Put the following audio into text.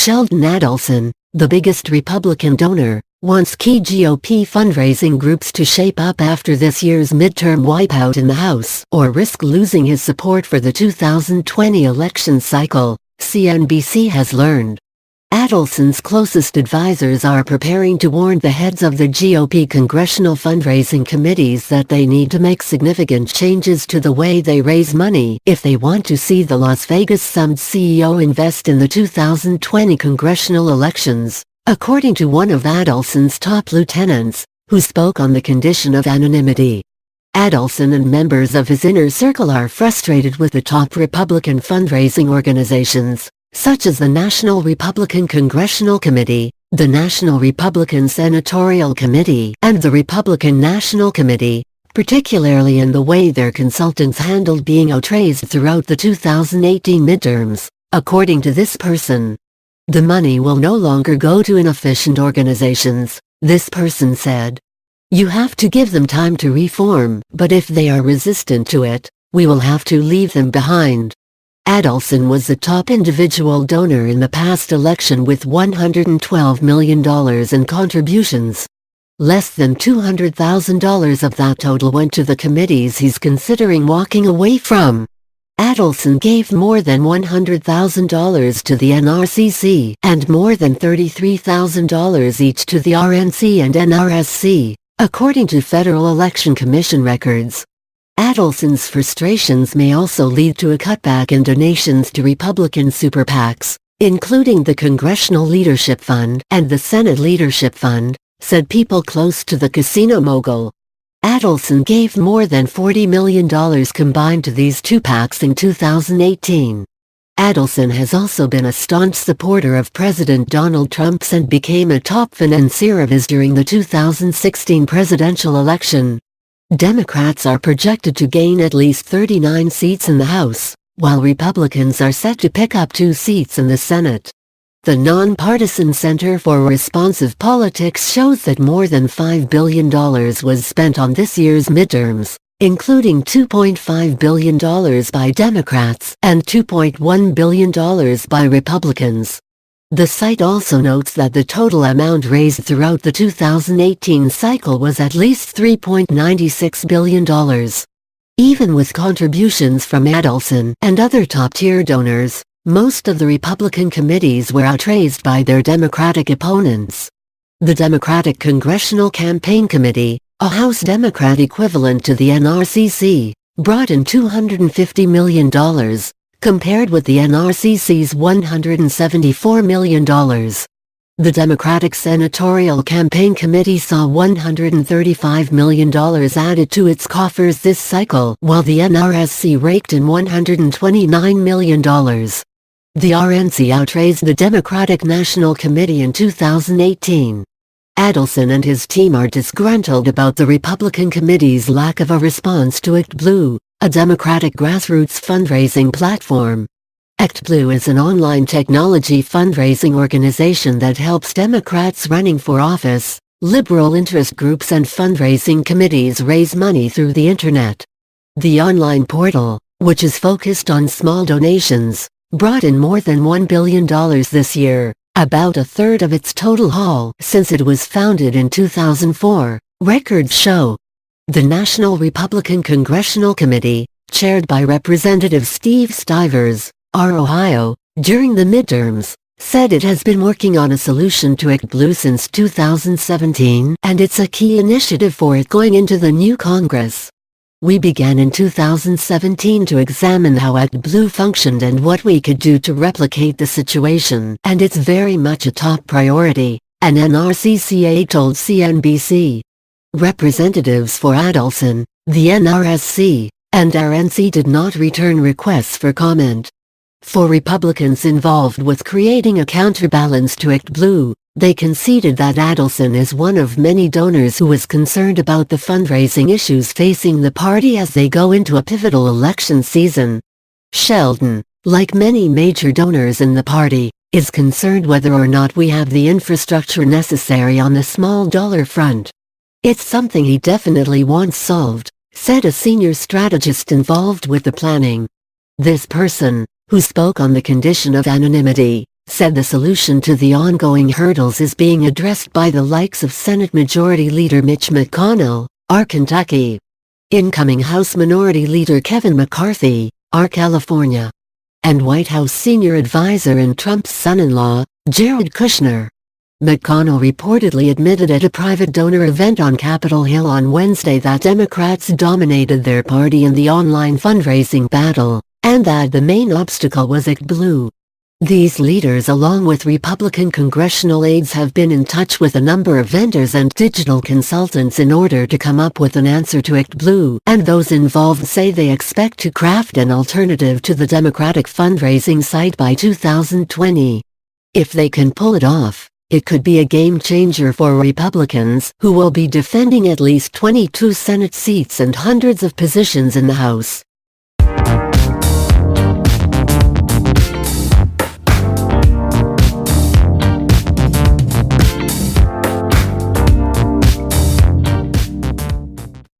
Sheldon Adelson, the biggest Republican donor, wants key GOP fundraising groups to shape up after this year's midterm wipeout in the House or risk losing his support for the 2020 election cycle, CNBC has learned. Adelson's closest advisors are preparing to warn the heads of the GOP congressional fundraising committees that they need to make significant changes to the way they raise money if they want to see the Las Vegas Summit CEO invest in the 2020 congressional elections, according to one of Adelson's top lieutenants, who spoke on the condition of anonymity. Adelson and members of his inner circle are frustrated with the top Republican fundraising organizations, such as the National Republican Congressional Committee, the National Republican Senatorial Committee, and the Republican National Committee, particularly in the way their consultants handled being outraged throughout the 2018 midterms, according to this person. The money will no longer go to inefficient organizations, this person said. You have to give them time to reform, but if they are resistant to it, we will have to leave them behind. Adelson was the top individual donor in the past election with $112 million in contributions. Less than $200,000 of that total went to the committees he's considering walking away from. Adelson gave more than $100,000 to the NRCC and more than $33,000 each to the RNC and NRSC, according to Federal Election Commission records. Adelson's frustrations may also lead to a cutback in donations to Republican super PACs, including the Congressional Leadership Fund and the Senate Leadership Fund, said people close to the casino mogul. Adelson gave more than $40 million combined to these two PACs in 2018. Adelson has also been a staunch supporter of President Donald Trump and became a top financier of his during the 2016 presidential election. Democrats are projected to gain at least 39 seats in the House, while Republicans are set to pick up 2 seats in the Senate. The Nonpartisan Center for Responsive Politics shows that more than $5 billion was spent on this year's midterms, including $2.5 billion by Democrats and $2.1 billion by Republicans. The site also notes that the total amount raised throughout the 2018 cycle was at least $3.96 billion. Even with contributions from Adelson and other top-tier donors, most of the Republican committees were outraged by their Democratic opponents. The Democratic Congressional Campaign Committee, a House Democrat equivalent to the NRCC, brought in $250 million, compared with the NRCC's $174 million. The Democratic Senatorial Campaign Committee saw $135 million added to its coffers this cycle, while the NRSC raked in $129 million. The RNC outraised the Democratic National Committee in 2018. Adelson and his team are disgruntled about the Republican committee's lack of a response to ActBlue, a Democratic grassroots fundraising platform. ActBlue is an online technology fundraising organization that helps Democrats running for office, liberal interest groups and fundraising committees raise money through the Internet. The online portal, which is focused on small donations, brought in more than $1 billion this year, about a third of its total haul since it was founded in 2004, records show. The National Republican Congressional Committee, chaired by Representative Steve Stivers, R. Ohio, during the midterms, said it has been working on a solution to ActBlue since 2017 and it's a key initiative for it going into the new Congress. We began in 2017 to examine how ActBlue functioned and what we could do to replicate the situation, and it's very much a top priority, an NRCCA told CNBC. Representatives for Adelson, the NRSC, and RNC did not return requests for comment. For Republicans involved with creating a counterbalance to ActBlue, they conceded that Adelson is one of many donors who is concerned about the fundraising issues facing the party as they go into a pivotal election season. Sheldon, like many major donors in the party, is concerned whether or not we have the infrastructure necessary on the small dollar front. It's something he definitely wants solved, said a senior strategist involved with the planning. This person, who spoke on the condition of anonymity, said the solution to the ongoing hurdles is being addressed by the likes of Senate Majority Leader Mitch McConnell, R. Kentucky, incoming House Minority Leader Kevin McCarthy, R. California, and White House senior advisor and Trump's son-in-law, Jared Kushner. McConnell reportedly admitted at a private donor event on Capitol Hill on Wednesday that Democrats dominated their party in the online fundraising battle, and that the main obstacle was ActBlue. These leaders along with Republican congressional aides have been in touch with a number of vendors and digital consultants in order to come up with an answer to ActBlue, and those involved say they expect to craft an alternative to the Democratic fundraising site by 2020. If they can pull it off, it could be a game changer for Republicans, who will be defending at least 22 Senate seats and hundreds of positions in the House.